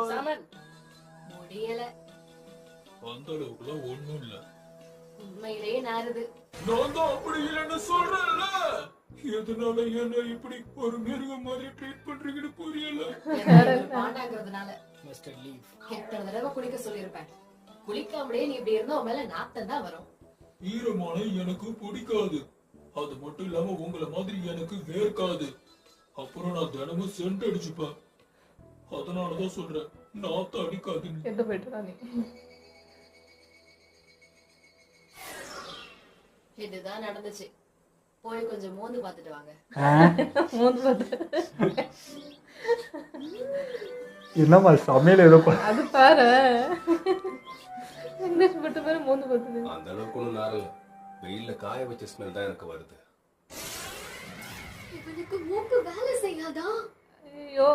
சாமன் முடியல. அந்த அளவுக்குலாம் ஒண்ணும் இல்ல. உண்மையிலேயே நாறுது. நான் தான் அப்படி இல்லைன்னு சொல்றேன்ல. எதனால என்ன இப்படி ஒரு மிருகம் மாதிரி ட்ரீட் பண்றீங்கன்னு புரியல. பாண்டாங்கிறதுனால எத்தனை தடவை குளிக்க சொல்லியிருப்பேன். குளிக்காமலே நீ இப்படி இருந்தா உன் மேல நாத்தம் தான் வரும். ஈரமான எனக்கு பிடிக்காது. அது மட்டும் இல்லாம உங்களை மாதிரி எனக்கு வேர்க்காது. அப்புறம் நான் தினமும் சென்ட் அடிச்சுப்பேன். அதனாலதான் சொல்றேன், நாத்தம் அடிக்காதுன்னு. எந்த போயிட்டு நீ இதுதான் நடந்துச்சு. போய் கொஞ்சம் மோந்து பாத்துட்டு வாங்க. மோந்து பார்த்து என்னம்மா சமையல் ஏதோ அது பாரு. இங்கிலீஷ் பட்டு பாரு மோந்து பார்த்து. அந்த அளவுக்கு ஒன்றும் நாரல. வெயில்ல காய வச்ச ஸ்மெல் தான் எனக்கு வருது. இவனுக்கு மூக்கு வேலை செய்யாதா? ஐயோ